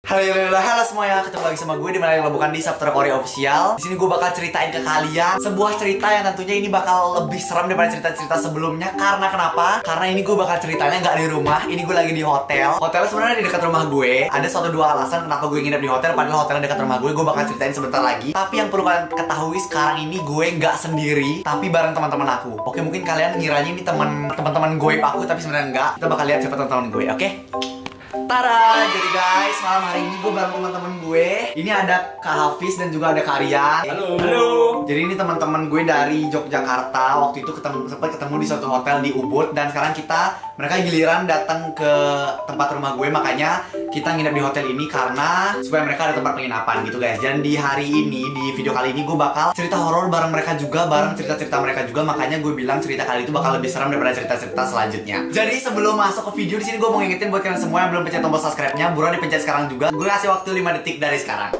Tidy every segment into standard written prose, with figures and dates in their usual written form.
Halo semuanya, ketemu lagi sama gue di mana yang bukan di Sabtra Korea Official. Di sini gue bakal ceritain ke kalian sebuah cerita yang tentunya ini bakal lebih seram daripada cerita-cerita sebelumnya. Karena kenapa? Karena ini gue bakal ceritanya nggak di rumah, ini gue lagi di hotel. Hotelnya sebenarnya di dekat rumah gue. Ada suatu dua alasan kenapa gue nginep di hotel, padahal hotelnya dekat rumah gue. Gue bakal ceritain sebentar lagi. Tapi yang perlu kalian ketahui sekarang ini gue nggak sendiri, tapi bareng teman-teman aku. Oke, mungkin kalian ngiranya ini teman-teman gue aku, tapi sebenarnya enggak. Kita bakal lihat siapa teman-teman gue, oke? Tara, jadi guys, malam hari ini gue bareng teman-teman gue. Ini ada Kak Hafiz dan juga ada Kak Rian. Halo. Halo. Jadi ini teman-teman gue dari Yogyakarta. Waktu itu sempat ketemu di suatu hotel di Ubud, dan sekarang mereka giliran datang ke tempat rumah gue. Makanya kita nginep di hotel ini karena supaya mereka ada tempat penginapan gitu guys. Dan di hari ini, di video kali ini gue bakal cerita horor bareng mereka juga, bareng cerita-cerita mereka juga. Makanya gue bilang cerita kali itu bakal lebih seram daripada cerita-cerita selanjutnya. Jadi sebelum masuk ke video di sini, gue mau ngingetin buat kalian semua yang belum pencet tombol subscribe-nya, buruan dipencet sekarang juga. Gue kasih waktu 5 detik dari sekarang.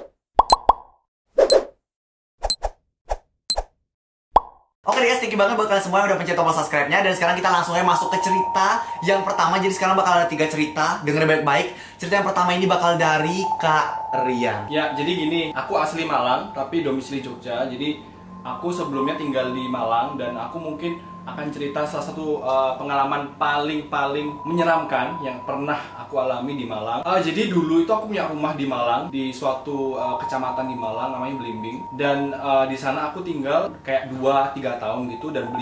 Oke guys, thank you banget buat kalian semua yang udah pencet tombol subscribe-nya. Dan sekarang kita langsung aja masuk ke cerita yang pertama. Jadi sekarang bakal ada 3 cerita, dengerin baik-baik. Cerita yang pertama ini bakal dari Kak Rian. Ya, jadi gini, aku asli Malang tapi domisili Jogja. Jadi aku sebelumnya tinggal di Malang, dan aku mungkin akan cerita salah satu pengalaman paling menyeramkan yang pernah aku alami di Malang. Jadi dulu itu aku punya rumah di Malang, di suatu kecamatan di Malang namanya Belimbing. Dan di sana aku tinggal kayak 2-3 tahun gitu, dan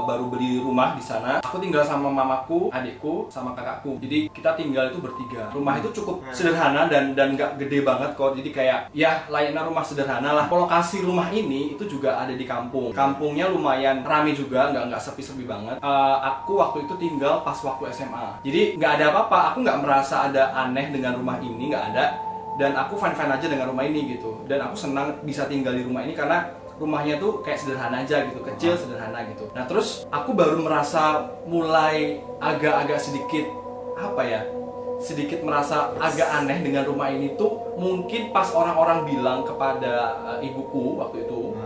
baru beli rumah di sana. Aku tinggal sama mamaku, adikku, sama kakakku. Jadi kita tinggal itu bertiga. Rumah itu cukup sederhana dan nggak gede banget kok. Jadi kayak ya layaknya rumah sederhana lah. Lokasi rumah ini itu juga ada di kampung. Kampungnya lumayan rame juga, nggak sepi banget. Aku waktu itu tinggal pas waktu SMA. Jadi nggak ada apa-apa. Aku nggak merasa ada aneh dengan rumah ini, nggak ada. Dan aku fine aja dengan rumah ini gitu. Dan aku senang bisa tinggal di rumah ini karena rumahnya tuh kayak sederhana aja gitu, kecil, sederhana gitu. Nah terus aku baru merasa mulai agak-agak sedikit apa ya? Sedikit merasa agak aneh dengan rumah ini tuh mungkin pas orang-orang bilang kepada ibuku waktu itu.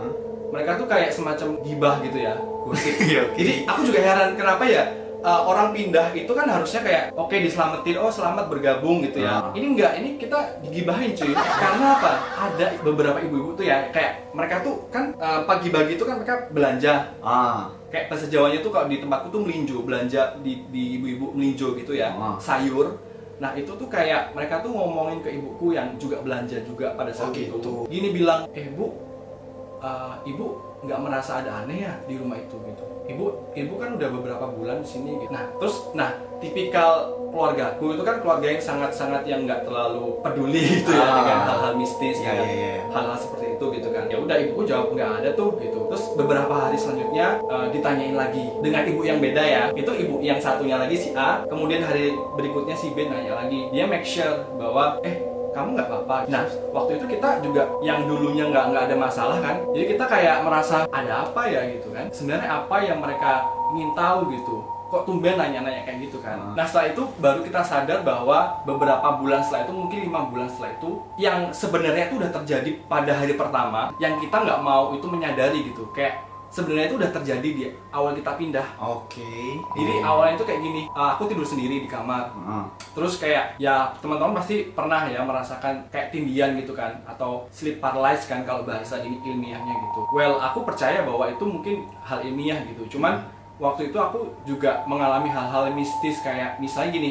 Mereka tuh kayak semacam gibah gitu ya, gosip. Jadi aku juga heran kenapa ya orang pindah itu kan harusnya kayak oke, diselamatin, oh selamat bergabung gitu ya. Ini enggak, ini kita digibahin cuy. Karena apa? Ada beberapa ibu-ibu tuh ya, kayak mereka tuh kan pagi-pagi itu kan mereka belanja. Kayak bahasa Jawanya tuh kalau di tempatku tuh melinjo, belanja di ibu-ibu melinjo gitu ya, sayur. Nah itu tuh kayak mereka tuh ngomongin ke ibuku yang juga belanja juga pada saat itu. Gini bilang, Bu, ibu nggak merasa ada aneh ya di rumah itu gitu. Ibu kan udah beberapa bulan di sini gitu. Nah tipikal keluargaku itu kan keluarga yang sangat yang nggak terlalu peduli gitu ya dengan hal-hal mistis, hal-hal seperti itu gitu kan. Ya udah, ibuku jawab nggak ada tuh gitu. Terus beberapa hari selanjutnya ditanyain lagi dengan ibu yang beda ya. Itu ibu yang satunya lagi si A, kemudian hari berikutnya si B nanya lagi. Dia make sure bahwa kamu nggak apa-apa. Nah, waktu itu kita juga yang dulunya nggak ada masalah kan. Jadi kita kayak merasa ada apa ya gitu kan. Sebenarnya apa yang mereka ingin tahu gitu. Kok tumben nanya-nanya kayak gitu kan. Nah setelah itu baru kita sadar bahwa beberapa bulan setelah itu, mungkin 5 bulan setelah itu, yang sebenarnya itu udah terjadi pada hari pertama, yang kita nggak mau itu menyadari gitu. Kayak sebenarnya itu udah terjadi di awal kita pindah. Jadi awalnya itu kayak gini, aku tidur sendiri di kamar. Terus kayak ya teman-teman pasti pernah ya merasakan kayak tindian gitu kan, atau sleep paralysis kan kalau bahasa ini ilmiahnya gitu. Well, aku percaya bahwa itu mungkin hal ilmiah gitu. Cuman waktu itu aku juga mengalami hal-hal mistis, kayak misalnya gini,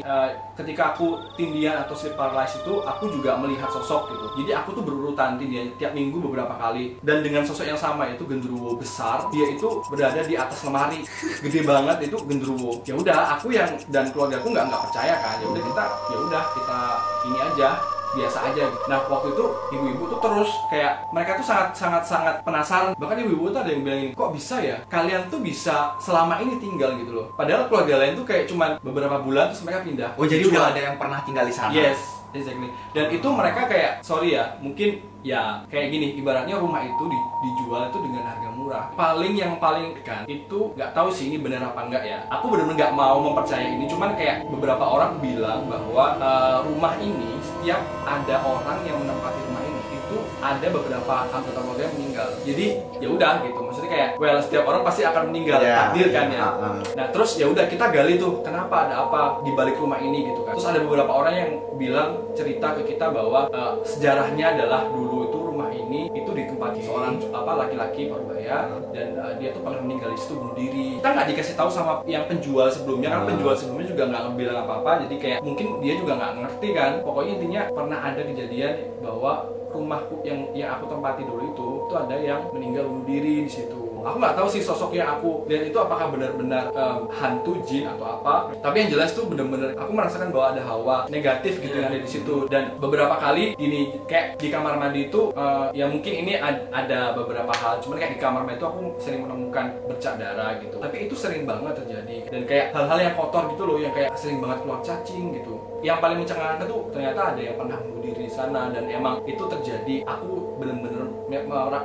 ketika aku tindian atau sleep paralysis itu aku juga melihat sosok gitu. Jadi aku tuh berurutan tindian tiap minggu beberapa kali, dan dengan sosok yang sama, yaitu genderuwo besar. Dia itu berada di atas lemari, gede banget itu genderuwo. Ya udah, aku yang dan keluarga aku nggak percaya kan. Ya udah kita ini aja, biasa aja. Nah waktu itu ibu-ibu tuh terus kayak mereka tuh sangat penasaran. Bahkan ibu-ibu tuh ada yang bilang ini, kok bisa ya kalian tuh bisa selama ini tinggal gitu loh, padahal keluarga lain tuh kayak cuman beberapa bulan terus mereka pindah. Jadi udah ada yang pernah tinggal di sana. Yes, exactly. Dan itu mereka kayak, sorry ya, mungkin ya kayak gini, ibaratnya rumah itu dijual itu dengan harga murah. Yang paling kan itu nggak tahu sih ini benar apa enggak ya. Aku benar-benar nggak mau mempercayai ini. Cuman kayak beberapa orang bilang bahwa rumah ini setiap ada orang yang menempati rumah ini itu ada beberapa anggota keluarga yang meninggal. Jadi ya udah gitu, maksudnya kayak well setiap orang pasti akan meninggal, takdir kan ya. Nah terus ya udah kita gali tuh kenapa, ada apa di balik rumah ini gitu kan. Terus ada beberapa orang yang bilang cerita ke kita bahwa sejarahnya adalah dulu itu rumah ini itu ditempati seorang laki-laki Parubaya dan dia tuh pernah meninggal di situ bunuh diri. Kita nggak dikasih tahu sama yang penjual sebelumnya, kan penjual sebelumnya juga nggak bilang apa-apa, jadi kayak mungkin dia juga nggak ngerti kan. Pokoknya intinya pernah ada kejadian bahwa rumahku yang aku tempati dulu itu ada yang meninggal bunuh diri di situ. Aku nggak tahu sih sosok yang aku lihat itu apakah benar-benar hantu, jin atau apa. Tapi yang jelas tuh benar-benar aku merasakan bahwa ada hawa negatif gitu yang ada di situ. Dan beberapa kali ini kayak di kamar mandi itu ya mungkin ini ada beberapa hal. Cuman kayak di kamar mandi itu aku sering menemukan bercak darah gitu. Tapi itu sering banget terjadi. Dan kayak hal-hal yang kotor gitu loh, yang kayak sering banget keluar cacing gitu. Yang paling mencengangkan tuh ternyata ada yang pernah bunuh diri di sana, dan emang itu terjadi. Aku benar-benar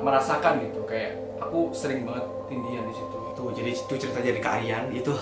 merasakan gitu, kayak aku sering banget tindihan di situ. Tuh, jadi itu cerita jadi Kak Aryan itu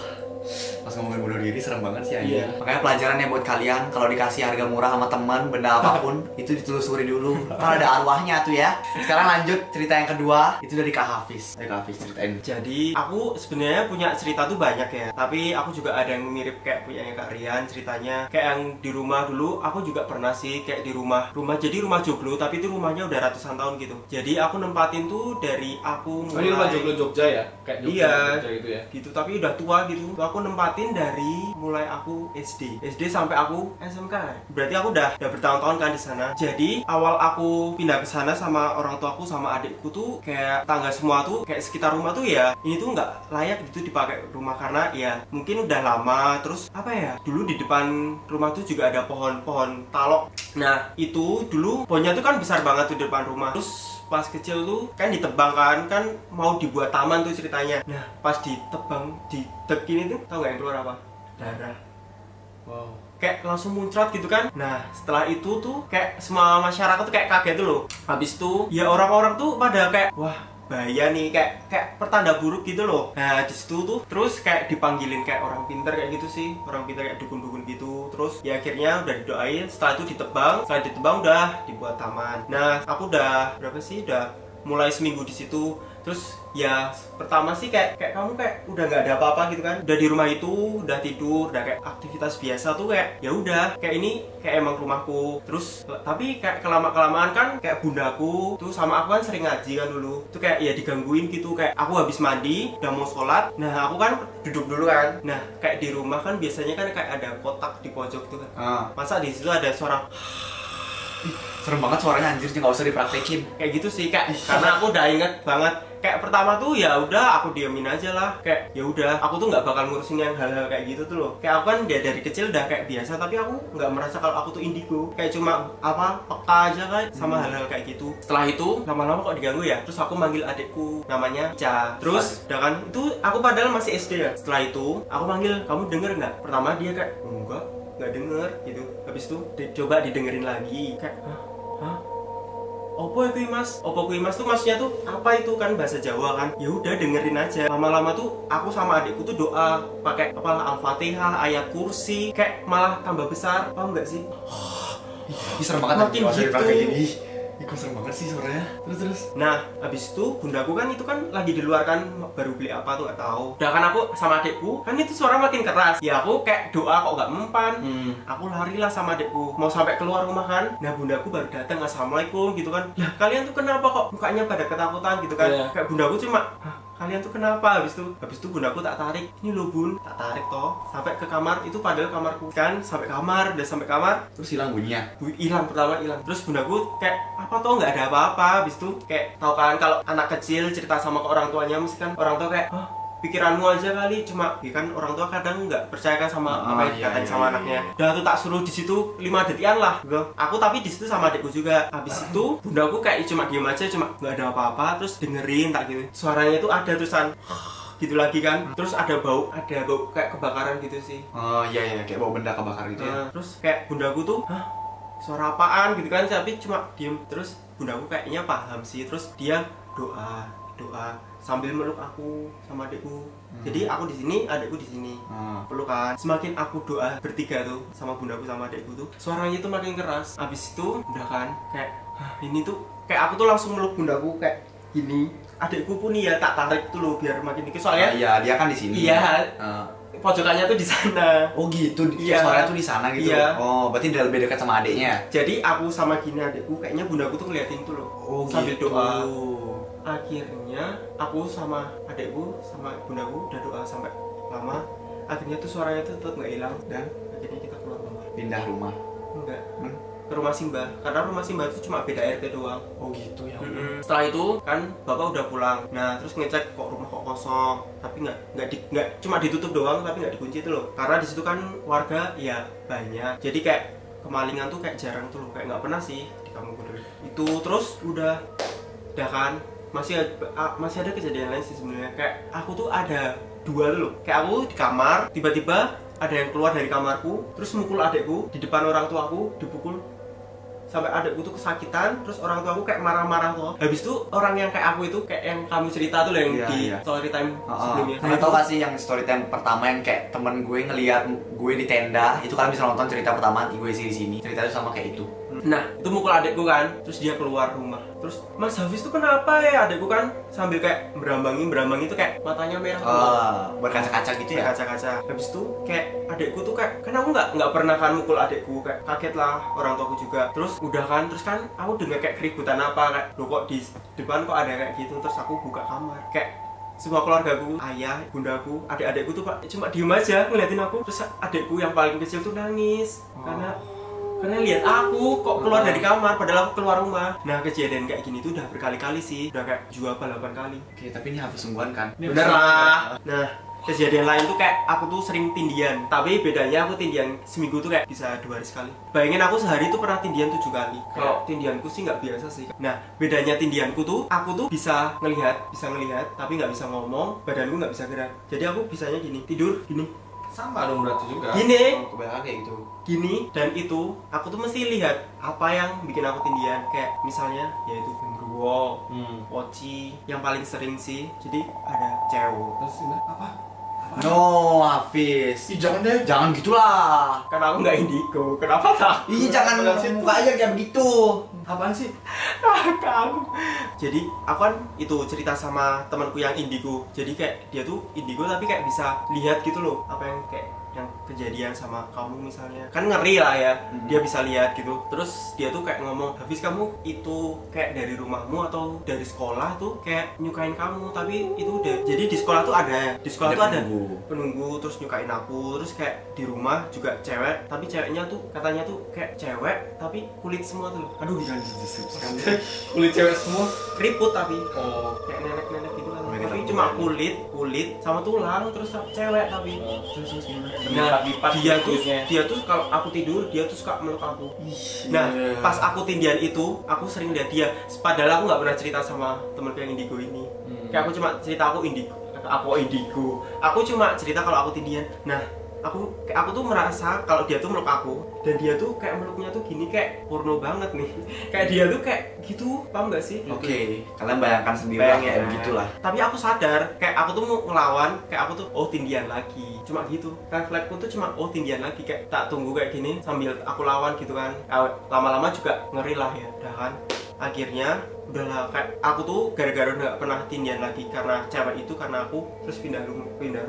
pas ngomongin bunuh diri serem banget sih anjir. Makanya pelajarannya buat kalian, kalau dikasih harga murah sama teman, benda apapun itu ditelusuri dulu. Kan ada arwahnya tuh ya. Sekarang lanjut cerita yang kedua, itu dari Kak Hafiz. Kak Hafiz ceritain. Jadi aku sebenarnya punya cerita tuh banyak ya, tapi aku juga ada yang mirip kayak punyanya Kak Rian ceritanya. Kayak yang di rumah dulu, aku juga pernah sih kayak di rumah jadi rumah joglo, tapi itu rumahnya udah ratusan tahun gitu. Jadi aku nempatin tuh dari aku mulai. Ini rumah joglo Jogja ya? Kayak Jogja, Jogja gitu ya? Gitu, tapi udah tua gitu. Aku nempatin dari mulai aku SD sampai aku SMK. Berarti aku udah bertahun-tahun kan di sana. Jadi awal aku pindah ke sana sama orang tuaku sama adikku tuh kayak tangga semua tuh kayak sekitar rumah tuh ya ini tuh nggak layak gitu dipakai rumah, karena ya mungkin udah lama. Terus apa ya, dulu di depan rumah tuh juga ada pohon talok. Nah itu dulu pohonnya tuh kan besar banget tuh di depan rumah. Terus pas kecil tuh kan ditebang kan mau dibuat taman tuh ceritanya. Nah pas ditebang ditekin itu tau gak yang keluar apa? Darah. Wow. Kayak langsung muncrat gitu kan. Nah setelah itu tuh kayak semua masyarakat tuh kayak kaget tuh loh. Habis itu ya orang-orang tuh pada kayak wah bahaya nih, kayak pertanda buruk gitu loh. Nah di situ tuh terus kayak dipanggilin kayak orang pintar kayak gitu sih, orang pintar kayak dukun-dukun gitu. Terus ya akhirnya udah didoain, setelah itu ditebang udah dibuat taman. Nah aku udah udah mulai seminggu di situ. Terus ya pertama sih kayak kamu kayak udah nggak ada apa-apa gitu kan, udah di rumah itu udah tidur, udah kayak aktivitas biasa tuh kayak ya udah kayak ini kayak emang rumahku. Terus tapi kayak kelamaan kan kayak bundaku tuh sama aku kan sering ngaji kan dulu tuh kayak ya digangguin gitu. Kayak aku habis mandi udah mau sholat, nah aku kan duduk dulu kan. Nah kayak di rumah kan biasanya kan kayak ada kotak di pojok tuh kan. Masa di situ ada suara Serem banget suaranya anjir, nggak usah dipraktekin. Kayak gitu sih Kak, karena aku udah inget banget. Kayak pertama tuh ya udah aku diemin aja lah. Kayak ya udah aku tuh nggak bakal ngurusin yang hal-hal kayak gitu tuh loh. Kayak aku kan dari kecil udah kayak biasa, tapi aku nggak merasa kalau aku tuh indigo. Kayak cuma peka aja kan sama hal-hal kayak gitu. Setelah itu lama-lama kok diganggu ya. Terus aku manggil adikku namanya Ica. Terus udah kan itu aku padahal masih SD ya. Setelah itu aku manggil, kamu denger nggak? Pertama dia kayak nggak denger gitu. Habis itu coba didengerin lagi. Kayak hah? Opo itu Mas? Opo kui Mas tuh maksudnya tuh apa itu kan bahasa Jawa kan? Ya udah dengerin aja. Lama-lama tuh aku sama adikku tuh doa pakai Al-Fatihah, ayat kursi, kayak malah tambah besar. Paham nggak sih? Serem banget makin gitu. Kok serem banget sih suaranya. Terus. Nah, habis itu bundaku kan itu kan lagi di luar kan, baru beli apa tuh nggak tahu. Udah kan aku sama adikku kan itu suara makin keras. Ya aku kayak doa kok nggak mempan. Aku larilah sama adikku mau sampai keluar rumah kan. Nah bundaku baru datang, assalamualaikum gitu kan. Ya kalian tuh kenapa kok mukanya pada ketakutan gitu kan? Kayak bundaku cuma kalian tuh kenapa? Habis itu bundaku tak tarik, ini loh bun, tak tarik toh sampai ke kamar. Itu padahal kamarku kan, sampai kamar terus hilang bunyinya. Pertama hilang. Terus bundaku kayak apa toh nggak ada apa-apa. Habis itu kayak tau kan kalau anak kecil cerita sama ke orang tuanya mesti kan orang tua kayak pikiranmu aja kali, cuma ya kan orang tua kadang nggak percaya kan sama apa yang dikatain sama anaknya. Udah tuh tak suruh di situ 5 detikan lah gitu. Aku tapi di situ sama adikku juga. Habis itu bundaku kayak cuma diem aja, cuma nggak ada apa-apa. Terus dengerin tak gitu, suaranya itu ada terusan gitu lagi kan. Terus ada bau kayak kebakaran gitu sih. Oh iya kayak bau benda kebakar gitu ya. Terus kayak bundaku tuh suara apaan gitu kan, tapi cuma diem. Terus bundaku kayaknya paham sih. Terus dia doa doa sambil meluk aku sama adikku. Jadi aku di sini, adikku di sini. Pelukan. Semakin aku doa bertiga tuh sama bundaku sama adikku tuh, suaranya tuh makin keras. Habis itu udah kan kayak ini tuh kayak aku tuh langsung meluk bundaku kayak gini. Adikku pun ya tak tarik tuh loh biar makin dikit soalnya. Iya, dia kan di sini. Iya. Pojokannya tuh di sana. Oh gitu, Iya. suaranya tuh di sana gitu. Iya. Oh, berarti dia lebih dekat sama adiknya. Jadi aku sama gini adikku, kayaknya bundaku tuh ngeliatin tuh loh. Sambil gitu. doa. Akhirnya aku sama adikku sama bundaku udah doa sampai lama. Akhirnya tuh suaranya tuh tetap nggak hilang dan akhirnya kita keluar rumah. Pindah rumah. Enggak. Ke rumah Simbah. Karena rumah Simbah itu cuma beda RT doang. Oh gitu ya. Setelah itu kan bapak udah pulang. Nah terus ngecek kok rumah kok kosong. Tapi nggak cuma ditutup doang tapi nggak dikunci itu loh. Karena di situ kan warga ya banyak. Jadi kayak kemalingan tuh kayak jarang tuh loh. Kayak nggak pernah sih di kampung gue. Itu terus udah kan masih ada kejadian lain sih sebenarnya. Kayak aku tuh ada dua loh. Kayak aku di kamar tiba-tiba ada yang keluar dari kamarku terus mukul adekku di depan orang tuaku, dipukul sampai adekku tuh kesakitan. Terus orang tuaku kayak marah-marah tuh. Habis itu orang yang kayak aku itu kayak yang kamu cerita tuh yang Iya, di iya. story time sebelumnya. Kalian tau gak sih yang story time pertama yang kayak temen gue ngeliat gue di tenda, itu kalian bisa nonton cerita pertama gue sih di sini. Cerita itu sama kayak itu. Nah itu mukul adekku kan, terus dia keluar rumah. Terus Mas Hafiz tuh kenapa ya? Adekku kan sambil kayak berambangi tuh kayak matanya merah tuh. Berkaca-kaca gitu ya. Kaca-kaca. Habis itu kayak adekku tuh kayak kan aku nggak pernah kan mukul adekku, kayak kaget lah orang tuaku juga. Terus udah kan, terus kan aku dengar kayak keributan apa kayak lo kok di depan kok ada kayak gitu. Terus aku buka kamar kayak semua keluargaku, ayah, bundaku, adik-adikku tuh pak cuma diem aja ngeliatin aku. Terus adikku yang paling kecil tuh nangis karena lihat aku kok keluar dari kamar padahal aku keluar rumah. Nah kejadian kayak gini tuh udah berkali-kali sih, udah kayak 7 apa 8 kali. Oke, tapi ini habis sungguhan kan? Bener lah. Nah kejadian lain tuh kayak aku tuh sering tindian, tapi bedanya aku tindian seminggu tuh kayak bisa 2 hari sekali. Bayangin aku sehari tuh pernah tindian 7 kali. Kalau tindianku sih nggak biasa sih. Nah bedanya tindianku tuh aku tuh bisa ngelihat tapi nggak bisa ngomong, badanku nggak bisa gerak. Jadi aku bisanya gini, tidur gini Sama dong berarti juga. gini Kebanyakan kayak gitu. gini, dan itu aku tuh mesti lihat apa yang bikin aku tindian. Kayak misalnya yaitu genderuwo, poci, yang paling sering sih. Jadi ada cewek. Terus ini apa? No, Hafiz. Ih, jangan deh. Jangan gitulah. Karena aku nggak indigo, kenapa tak? Ih, jangan muka aja kayak begitu. Apaan sih? Kamu. Jadi aku kan itu cerita sama temanku yang indigo. Jadi kayak dia tuh indigo tapi kayak bisa lihat gitu loh apa yang kayak yang kejadian sama kamu misalnya. Kan ngeri lah ya. Dia bisa lihat gitu. Terus dia tuh kayak ngomong, "Hafiz, kamu itu kayak dari rumahmu atau dari sekolah tuh kayak nyukain kamu, tapi itu udah." Jadi di sekolah tuh ada. Di sekolah tuh ada penunggu terus nyukain aku. Terus kayak di rumah juga cewek, tapi ceweknya tuh katanya tuh kayak cewek tapi kulit semua tuh loh. Aduh, jangan disebutkan. Kulit cewek semua. Keriput tapi Oh. kayak nenek-nenek gitu kan. Nenek Tapi tapi cuma kulit. kulit sama tulang terus cewek tapi. Terus gimana? Nah, Lipat kulitnya. dia tuh kalau aku tidur dia tuh suka meluk aku. Nah, pas aku tindian itu, aku sering lihat dia. Padahal aku nggak pernah cerita sama temanku yang indigo ini. Kayak aku cuma cerita aku indigo. Aku cuma cerita kalau aku tindian. Nah, aku tuh merasa kalau dia tuh meluk aku dan dia tuh kayak meluknya tuh gini kayak porno banget nih. Kayak dia tuh kayak gitu, paham gak sih? Oke, kalian bayangkan sendiri lah kayak begitulah. Tapi aku sadar, kayak aku tuh mau ngelawan, kayak aku tuh oh tindian lagi. Cuma gitu. Refleksku tuh cuma oh tindian lagi, kayak tak tunggu kayak gini sambil aku lawan gitu kan. Lama-lama juga ngeri lah ya, udah kan. Akhirnya udahlah kayak aku tuh gara-gara nggak pernah tindian lagi karena cewek itu, karena aku terus pindah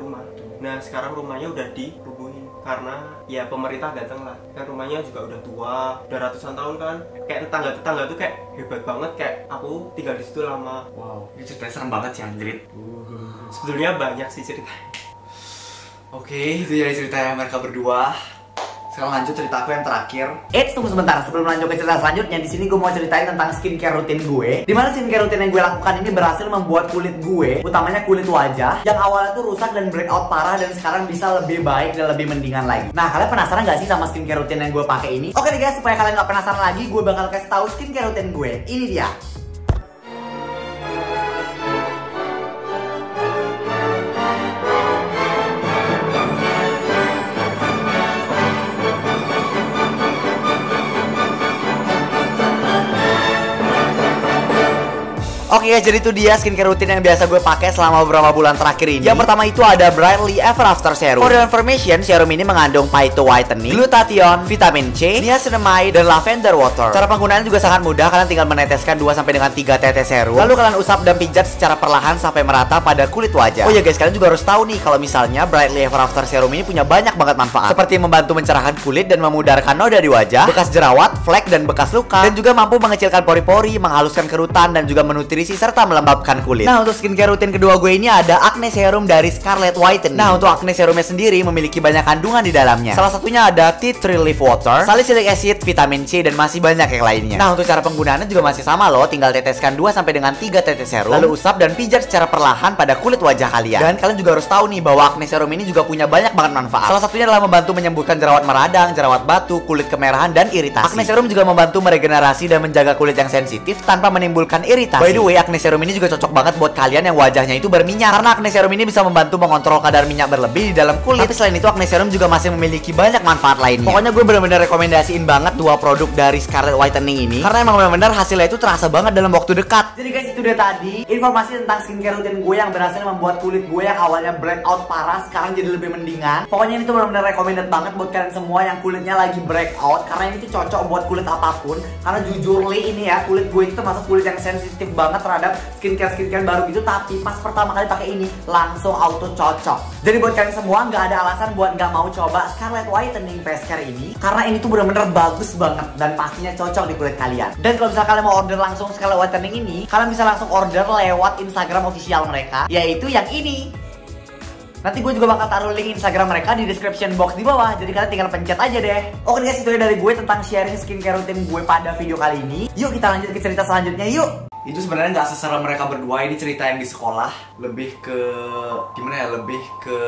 rumah. Nah sekarang rumahnya udah dirubuhin karena ya pemerintah datang lah. Kan rumahnya juga udah tua, udah ratusan tahun kan. Kayak tetangga tuh kayak hebat banget, kayak aku tinggal di situ lama. Wow, ini ceritanya serem banget sih Andrit. Sebetulnya banyak sih ceritanya. Oke, itu jadi cerita mereka berdua. Sekarang lanjut cerita aku yang terakhir. Tunggu sebentar, sebelum lanjut ke cerita selanjutnya, di sini gue mau ceritain tentang skincare rutin gue. Dimana skincare rutin yang gue lakukan ini berhasil membuat kulit gue, utamanya kulit wajah, yang awalnya tuh rusak dan breakout parah, dan sekarang bisa lebih baik dan lebih mendingan lagi. Nah, kalian penasaran gak sih sama skincare rutin yang gue pakai ini? Oke deh guys, supaya kalian gak penasaran lagi, gue bakal kasih tahu skincare rutin gue. Ini dia. Oke guys, jadi itu dia skincare rutin yang biasa gue pakai selama beberapa bulan terakhir ini. Yang pertama itu ada Brightly Ever After Serum. For your information, serum ini mengandung phyto whitening, glutathione, vitamin C, niacinamide, dan lavender water. Cara penggunaannya juga sangat mudah, kalian tinggal meneteskan 2 sampai dengan 3 tetes serum. Lalu kalian usap dan pijat secara perlahan sampai merata pada kulit wajah. Oh ya guys, kalian juga harus tahu nih kalau misalnya Brightly Ever After Serum ini punya banyak banget manfaat. Seperti membantu mencerahkan kulit dan memudarkan noda di wajah, bekas jerawat, flek, dan bekas luka. Dan juga mampu mengecilkan pori-pori, menghaluskan kerutan, dan juga menutrisi serta melembabkan kulit. Nah, untuk skincare rutin kedua gue ini ada Acne Serum dari Scarlet Whitening. Nah, untuk Acne Serumnya sendiri memiliki banyak kandungan di dalamnya. Salah satunya ada tea tree leaf water, salicylic acid, vitamin C, dan masih banyak yang lainnya. Nah, untuk cara penggunaannya juga masih sama loh, tinggal teteskan 2 sampai dengan 3 tetes serum, lalu usap dan pijat secara perlahan pada kulit wajah kalian. Dan kalian juga harus tahu nih bahwa Acne Serum ini juga punya banyak banget manfaat. Salah satunya adalah membantu menyembuhkan jerawat meradang, jerawat batu, kulit kemerahan, dan iritasi. Acne Serum juga membantu meregenerasi dan menjaga kulit yang sensitif tanpa menimbulkan iritasi. By the way, Acne Serum ini juga cocok banget buat kalian yang wajahnya itu berminyak, karena Acne Serum ini bisa membantu mengontrol kadar minyak berlebih di dalam kulit. Tapi selain itu, Acne Serum juga masih memiliki banyak manfaat lainnya. Pokoknya gue bener-bener rekomendasiin banget 2 produk dari Scarlet Whitening ini, karena emang bener-bener hasilnya itu terasa banget dalam waktu dekat. Jadi guys, itu dia tadi informasi tentang skincare rutin gue yang berhasil membuat kulit gue yang awalnya breakout parah sekarang jadi lebih mendingan. Pokoknya ini tuh bener-bener recommended banget buat kalian semua yang kulitnya lagi breakout, karena ini tuh cocok buat kulit apapun. Karena jujur ini ya, kulit gue itu termasuk kulit yang sensitif banget terhadap skincare baru gitu, tapi pas pertama kali pakai ini langsung auto cocok. Jadi buat kalian semua nggak ada alasan buat nggak mau coba Scarlet Whitening Face Care ini, karena ini tuh bener-bener bagus banget dan pastinya cocok di kulit kalian. Dan kalau misalnya kalian mau order langsung Scarlet Whitening ini, kalian bisa langsung order lewat Instagram official mereka, yaitu yang ini. Nanti gue juga bakal taruh link Instagram mereka di description box di bawah, jadi kalian tinggal pencet aja deh. Oke guys, itu dari gue tentang sharing skincare rutin gue pada video kali ini. Yuk kita lanjut ke cerita selanjutnya yuk. Itu sebenarnya nggak seserem mereka berdua, ini cerita yang di sekolah, lebih ke gimana ya, lebih ke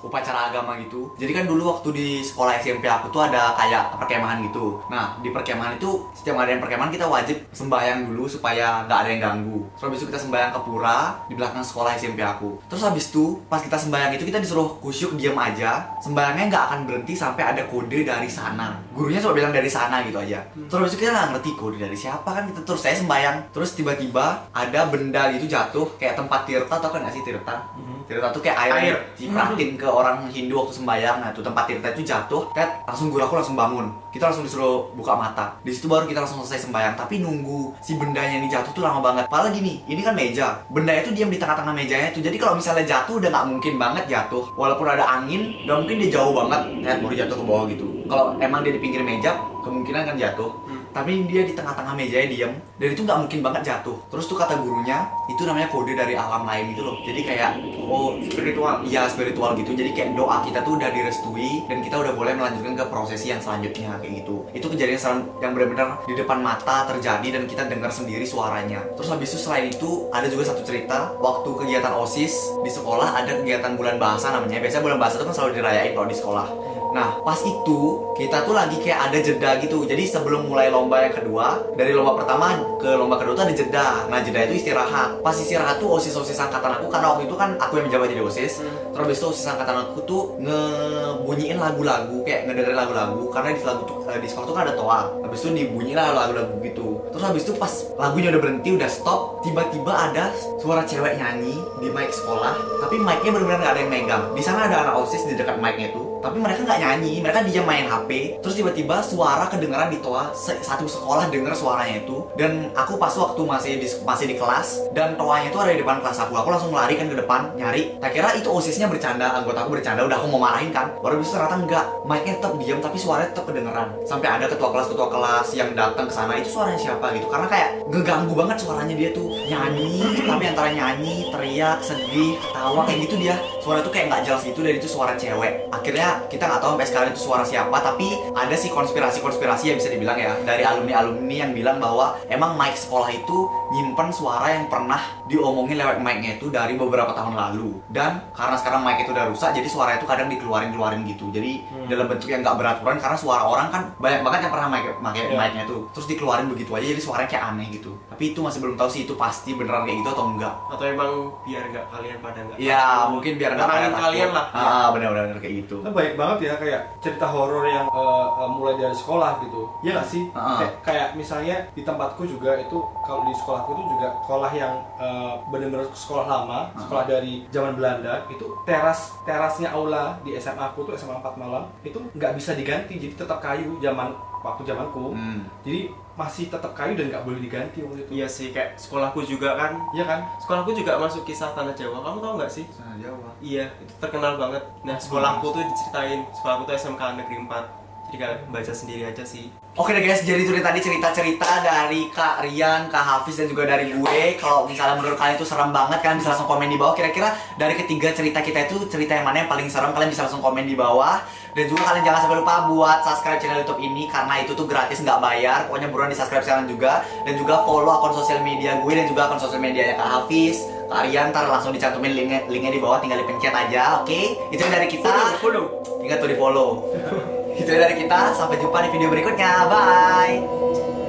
upacara agama gitu. Jadi kan dulu waktu di sekolah SMP aku tuh ada kayak perkemahan gitu. Nah, di perkemahan itu setiap ngadain perkemahan kita wajib sembahyang dulu supaya nggak ada yang ganggu. Terus habis itu kita sembahyang ke pura di belakang sekolah SMP aku. Terus habis itu pas kita sembahyang itu kita disuruh kusyuk diam aja. Sembahyangnya nggak akan berhenti sampai ada kode dari sana. Gurunya cuma bilang dari sana gitu aja. Terus habis itu kita nggak ngerti kode dari siapa kan, kita terus saya sembahyang. Terus tiba-tiba ada benda gitu jatuh kayak tempat tirta, tau kan nggak sih tirta? Tirta tuh kayak air cipratin ke orang Hindu waktu sembahyang. Nah, tuh tempat tirta itu jatuh, kan langsung guru aku langsung bangun. Kita langsung disuruh buka mata. Di situ baru kita langsung selesai sembahyang. Tapi nunggu si bendanya ini jatuh tuh lama banget. Padahal gini, ini kan meja. Bendanya tuh diam di tengah-tengah mejanya tuh. Jadi kalau misalnya jatuh udah nggak mungkin banget jatuh. Walaupun ada angin, udah mungkin dia jauh banget, kayak baru jatuh ke bawah gitu. Kalau emang dia di pinggir meja, kemungkinan kan jatuh. Tapi dia di tengah-tengah mejanya diam, dan itu nggak mungkin banget jatuh. Terus tuh kata gurunya, itu namanya kode dari alam lain gitu loh. Jadi kayak, oh spiritual, iya spiritual gitu. Jadi kayak doa kita tuh udah direstui dan kita udah boleh melanjutkan ke prosesi yang selanjutnya kayak gitu. Itu kejadian yang benar-benar di depan mata terjadi dan kita dengar sendiri suaranya. Terus habis itu selain itu ada juga satu cerita waktu kegiatan OSIS di sekolah, ada kegiatan bulan bahasa namanya. Biasanya bulan bahasa itu kan selalu dirayain kalau di sekolah. Nah, pas itu kita tuh lagi kayak ada jeda gitu. Jadi sebelum mulai lomba yang kedua, dari lomba pertama ke lomba kedua tuh ada jeda. Nah, jeda itu istirahat. Pas istirahat tuh OSIS angkatan aku, karena waktu itu kan aku yang menjabat jadi OSIS. Terus habis itu OSIS angkatan aku tuh ngebunyiin lagu-lagu, kayak ngedengerin lagu-lagu, karena di sekolah tuh kan ada toa. Habis itu dibunyiin lagu-lagu gitu. Terus habis itu pas lagunya udah berhenti, udah stop, tiba-tiba ada suara cewek nyanyi di mic sekolah, tapi mic-nya benar-benar nggak ada yang megang. Di sana ada anak OSIS di dekat mic-nya tuh, tapi mereka nggak nyanyi, mereka diam main HP. Terus tiba-tiba suara kedengeran di toa, satu sekolah denger suaranya itu. Dan aku pas waktu masih di kelas, dan toanya itu ada di depan kelas aku langsung lari kan ke depan nyari. Tak kira itu OSISnya bercanda, anggota aku bercanda, udah aku mau marahin kan. Baru bisa ternyata enggak, mic-nya tetap diam tapi suaranya tetap kedengeran. Sampai ada ketua kelas yang datang ke sana, itu suaranya siapa gitu, karena kayak ngeganggu banget suaranya dia tuh nyanyi, tapi antara nyanyi, teriak, sedih, tawa kayak gitu dia. Suara tuh kayak nggak jelas gitu, dan itu suara cewek. Akhirnya kita nggak tahu sampai sekarang itu suara siapa, tapi ada sih konspirasi yang bisa dibilang ya dari alumni yang bilang bahwa emang mic sekolah itu nyimpen suara yang pernah diomongin lewat mic-nya itu dari beberapa tahun lalu. Dan karena sekarang mic itu udah rusak, jadi suara itu kadang dikeluarin gitu. Jadi dalam bentuk yang nggak beraturan, karena suara orang kan banyak banget yang pernah pakai mic-nya itu, terus dikeluarin begitu aja, jadi suaranya kayak aneh gitu. Tapi itu masih belum tahu sih itu pasti beneran kayak gitu atau enggak. Atau emang biar nggak kalian pada nggak? Ya mungkin biar nggak kalian lah. Benar-benar kayak gitu. Kan baik banget ya, kayak cerita horor yang mulai dari sekolah gitu. Iya nggak sih? Kayak misalnya di tempatku juga itu, kalau di sekolahku itu juga sekolah yang benar-benar sekolah lama, sekolah dari zaman Belanda. Itu terasnya aula di SMA aku tuh, SMA 4 Malang, itu nggak bisa diganti, jadi tetap kayu waktu zamanku. Jadi masih tetap kayu dan nggak boleh diganti waktu itu. Iya sih, kayak sekolahku juga kan. Iya kan? Sekolahku juga masuk kisah Tanah Jawa. Kamu tahu nggak sih? Tanah Jawa. Iya, itu terkenal banget. Nah, sekolahku tuh diceritain. Sekolahku tuh SMK Negeri 4. Jadi kalian baca sendiri aja sih. Oke deh guys, jadi itu tadi cerita-cerita dari Kak Rian, Kak Hafiz, dan juga dari gue. Kalau misalnya menurut kalian itu serem banget, kalian bisa langsung komen di bawah. Kira-kira dari ketiga cerita kita itu, cerita yang mana yang paling serem, kalian bisa langsung komen di bawah. Dan juga kalian jangan sampai lupa buat subscribe channel YouTube ini, karena itu tuh gratis, nggak bayar. Pokoknya buruan di subscribe sekarang juga. Dan juga follow akun sosial media gue dan juga akun sosial medianya Kak Hafiz, Kak Rian. Ntar langsung dicantumin linknya di bawah, tinggal dipencet aja. Oke, itu dari kita. Follow. Tinggal tuh di follow. Itu dari kita, sampai jumpa di video berikutnya. Bye.